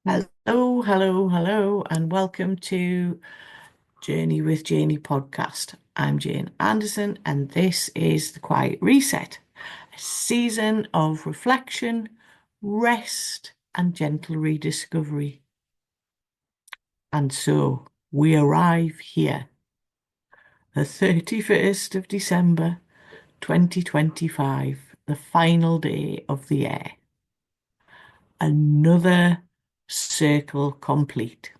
Hello, hello, hello, and welcome to Journey with Janey podcast. I'm Jane Anderson, and this is the Quiet Reset, a season of reflection, rest, and gentle rediscovery. And so we arrive here, the 31st of December, 2025, the final day of the year. Another circle complete.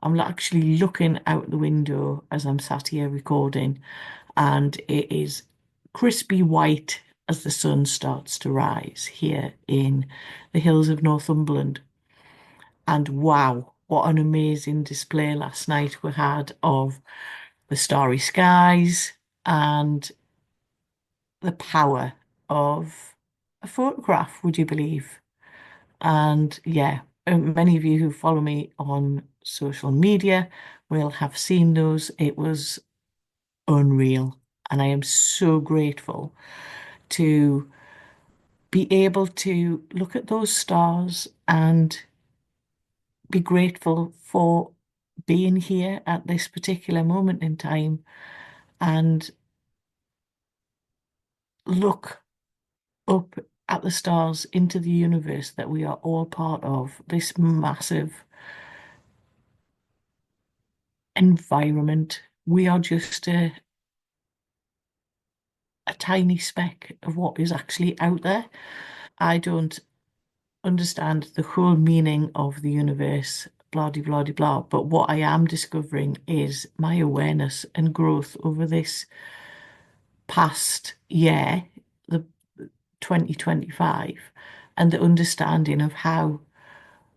I'm actually looking out the window as I'm sat here recording, and it is crispy white as the sun starts to rise here in the hills of Northumberland. And wow, what an amazing display last night we had of the starry skies and the power of a photograph, would you believe? And yeah, many of you who follow me on social media will have seen those. It was unreal. And I am so grateful to be able to look at those stars and be grateful for being here at this particular moment in time and look up at the stars into the universe that we are all part of, this massive environment. We are just a tiny speck of what is actually out there. I don't understand the whole meaning of the universe, blah, de, blah, de, blah. But what I am discovering is my awareness and growth over this past year, the 2025, and the understanding of how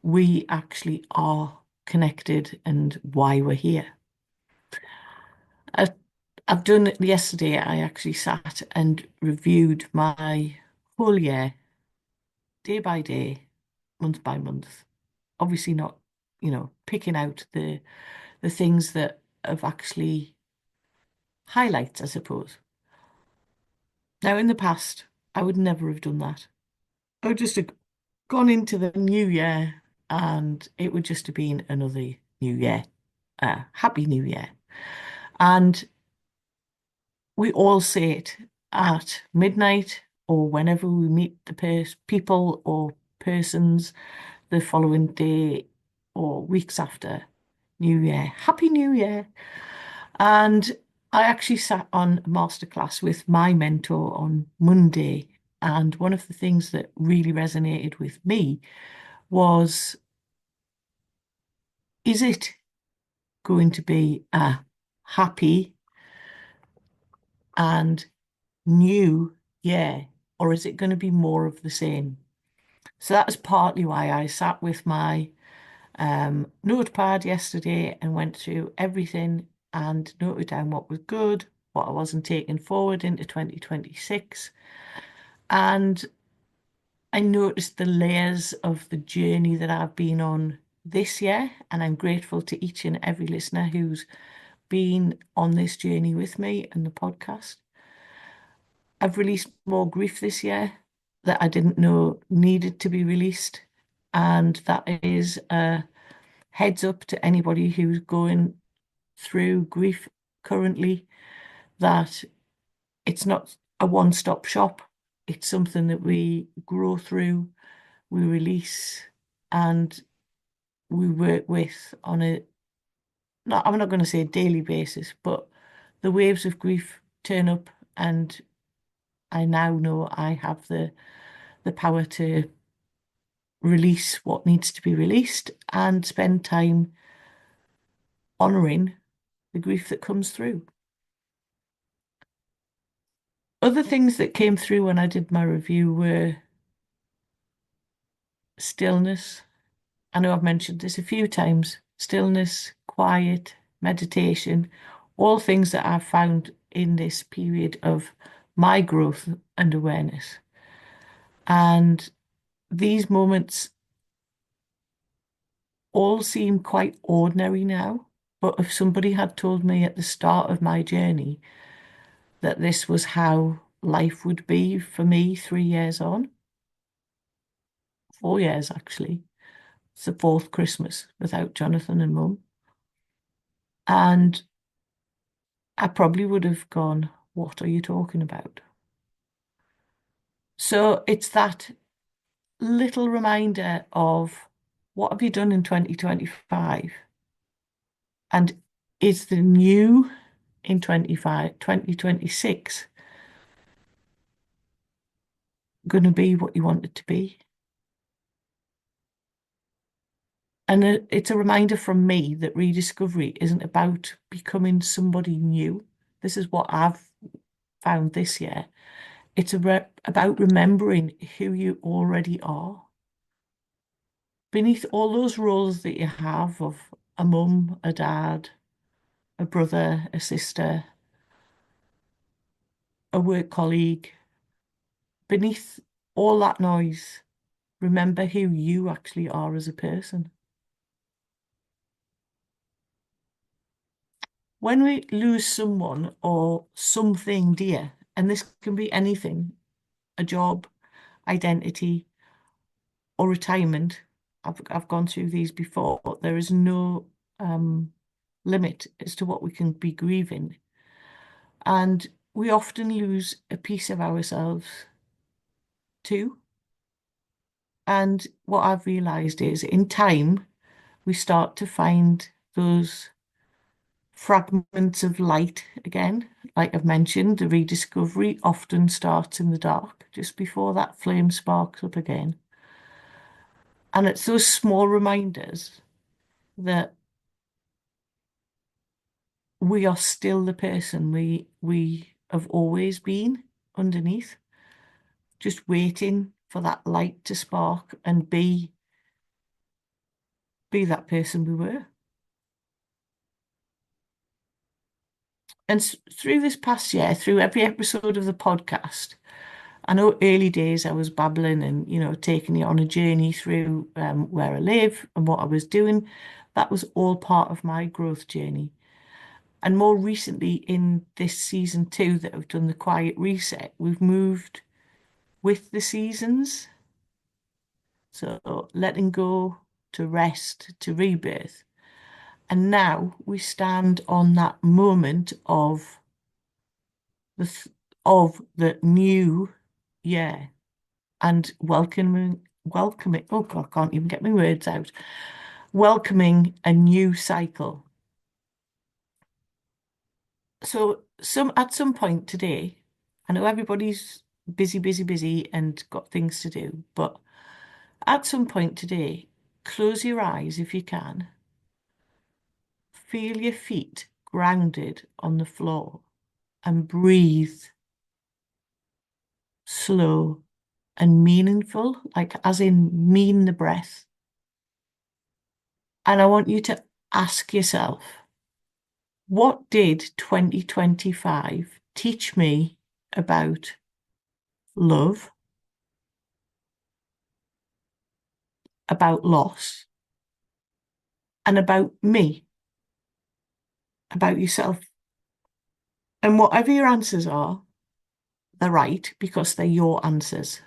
we actually are connected and why we're here. I, I've done it yesterday. I actually sat and reviewed my whole year, day by day, month by month. Obviously not, picking out the things that have actually highlights, I suppose. Now, in the past, I would never have done that. I would just have gone into the new year and it would just have been another new year. Happy New Year. And we all say it at midnight or whenever we meet the people or persons the following day or weeks after New Year. Happy New Year. And I actually sat on a masterclass with my mentor on Monday. And one of the things that really resonated with me was, is it going to be a happy and new year, or is it going to be more of the same? So that was partly why I sat with my notepad yesterday and went through everything and noted down what was good, what I wasn't taking forward into 2026. And I noticed the layers of the journey that I've been on this year. And I'm grateful to each and every listener who's been on this journey with me and the podcast. I've released more grief this year that I didn't know needed to be released. And that is a heads up to anybody who's going through grief currently that it's not a one-stop shop. It's something that we grow through, we release, and we work with on a, not, I'm not going to say a daily basis, but the waves of grief turn up, and I now know I have the power to release what needs to be released and spend time honoring the grief that comes through. Other things that came through when I did my review were stillness. I know I've mentioned this a few times. Stillness, quiet, meditation, all things that I've found in this period of my growth and awareness. And these moments all seem quite ordinary now. But if somebody had told me at the start of my journey that this was how life would be for me 3 years on, 4 years actually. It's the fourth Christmas without Jonathan and Mum. And I probably would have gone, what are you talking about? So it's that little reminder of what have you done in 2025? And is the new in 2026 going to be what you want it to be? And it's a reminder from me that rediscovery isn't about becoming somebody new. This is what I've found this year. It's about remembering who you already are. Beneath all those roles that you have of a mum, a dad, a brother, a sister, a work colleague, beneath all that noise, remember who you actually are as a person. When we lose someone or something dear, and this can be anything, a job, identity, or retirement, I've gone through these before, but there is no limit as to what we can be grieving. And we often lose a piece of ourselves too. And what I've realized is in time, we start to find those fragments of light again. Like I've mentioned, the rediscovery often starts in the dark, just before that flame sparks up again. And it's those small reminders that we are still the person we have always been underneath, just waiting for that light to spark and be that person we were. And through this past year, through every episode of the podcast, I know early days I was babbling and, taking you on a journey through where I live and what I was doing. That was all part of my growth journey. And more recently, in this season two that I've done the quiet reset, we've moved with the seasons. So letting go to rest to rebirth. And now we stand on that moment of the new year and welcoming, oh God, I can't even get my words out, welcoming a new cycle. So at some point today, I know everybody's busy, busy, busy and got things to do, but at some point today, close your eyes if you can. Feel your feet grounded on the floor and breathe slow and meaningful, like as in mean the breath. And I want you to ask yourself, what did 2025 teach me about love, about loss, and about me, about yourself? And whatever your answers are, they're right because they're your answers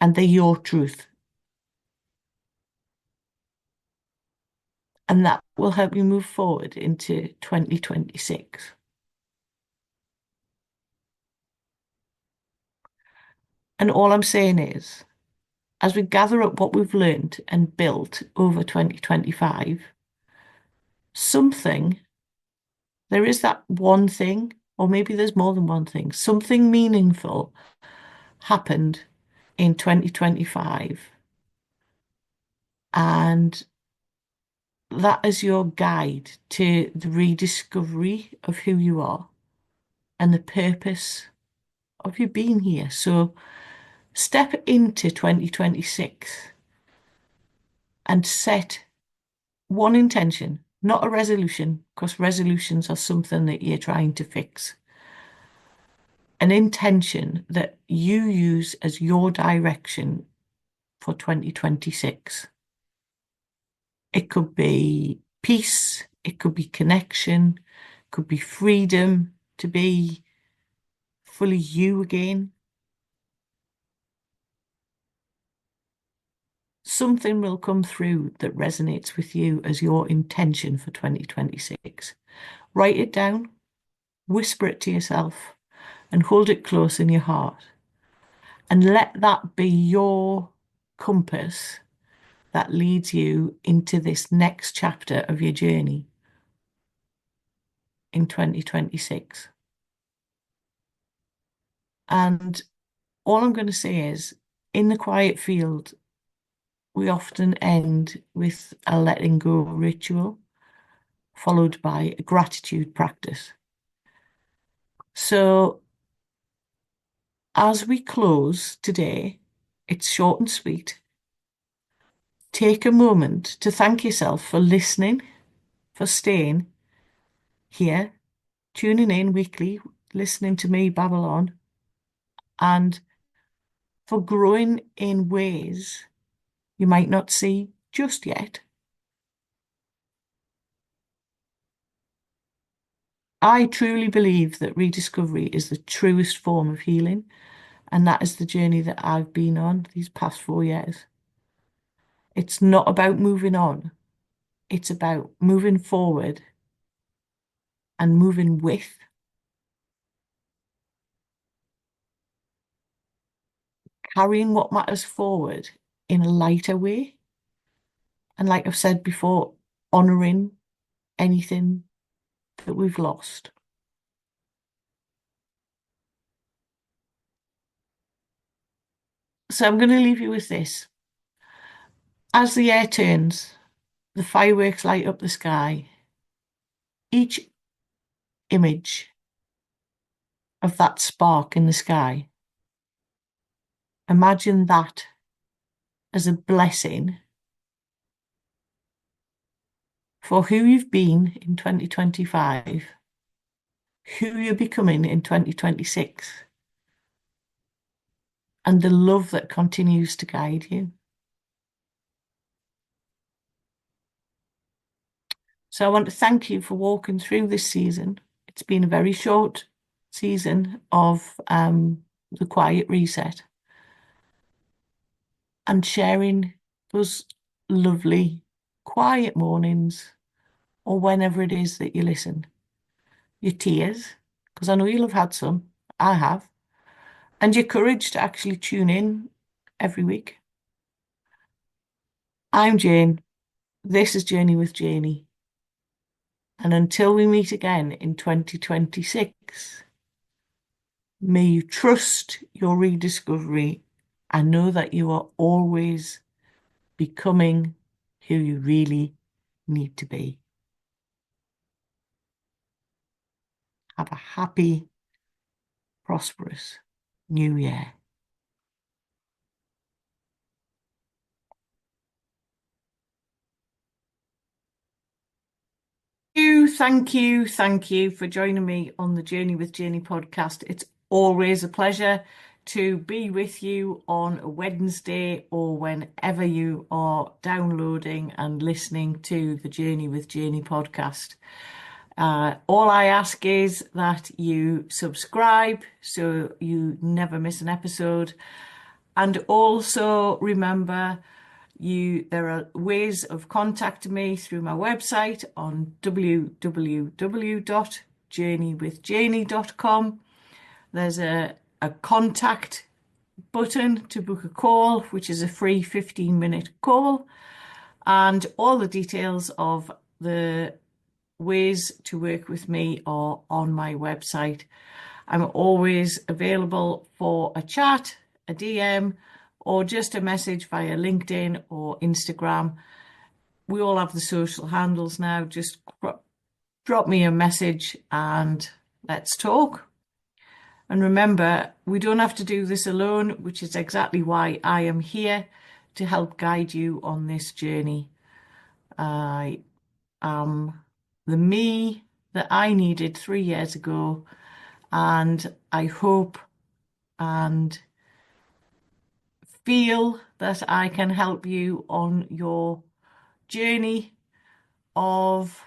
and they're your truth. And that will help you move forward into 2026. And all I'm saying is, as we gather up what we've learned and built over 2025, something, there is that one thing, or maybe there's more than one thing, something meaningful happened in 2025. And that is your guide to the rediscovery of who you are and the purpose of you being here. So step into 2026 and set one intention, not a resolution, because resolutions are something that you're trying to fix. An intention that you use as your direction for 2026. It could be peace, it could be connection, it could be freedom to be fully you again. something will come through that resonates with you as your intention for 2026. Write it down, whisper it to yourself, and hold it close in your heart. And let that be your compass that leads you into this next chapter of your journey in 2026. And all I'm going to say is, in the quiet field, we often end with a letting go ritual, followed by a gratitude practice. So, as we close today, it's short and sweet. Take a moment to thank yourself for listening, for staying here, tuning in weekly, listening to me babble on, and for growing in ways you might not see just yet. I truly believe that rediscovery is the truest form of healing, and that is the journey that I've been on these past 4 years. It's not about moving on, it's about moving forward and moving with, carrying what matters forward in a lighter way. And like I've said before, honouring anything that we've lost. So I'm going to leave you with this. As the year turns, the fireworks light up the sky. Each image of that spark in the sky, imagine that as a blessing for who you've been in 2025, who you're becoming in 2026, and the love that continues to guide you. So I want to thank you for walking through this season. It's been a very short season of the quiet reset and sharing those lovely quiet mornings or whenever it is that you listen. Your tears, because I know you'll have had some. I have. And your courage to actually tune in every week. I'm Jane. This is Journey with Janey. And until we meet again in 2026, may you trust your rediscovery and know that you are always becoming who you really need to be. Have a happy, prosperous new year. Thank you for joining me on the Journey with Janey podcast. It's always a pleasure to be with you on a Wednesday or whenever you are downloading and listening to the Journey with Janey podcast. All I ask is that you subscribe so you never miss an episode. And also remember, there are ways of contacting me through my website on www.journeywithjaney.com. There's a contact button to book a call, which is a free 15-minute call, and all the details of the ways to work with me are on my website. I'm always available for a chat, a DM, or just a message via LinkedIn or Instagram. We all have the social handles now. Just drop me a message and let's talk. And remember, we don't have to do this alone, which is exactly why I am here to help guide you on this journey. I am the me that I needed 3 years ago, and I hope and feel that I can help you on your journey of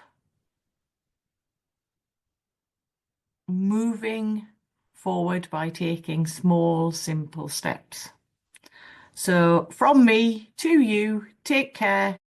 moving forward by taking small, simple steps. So from me to you, take care.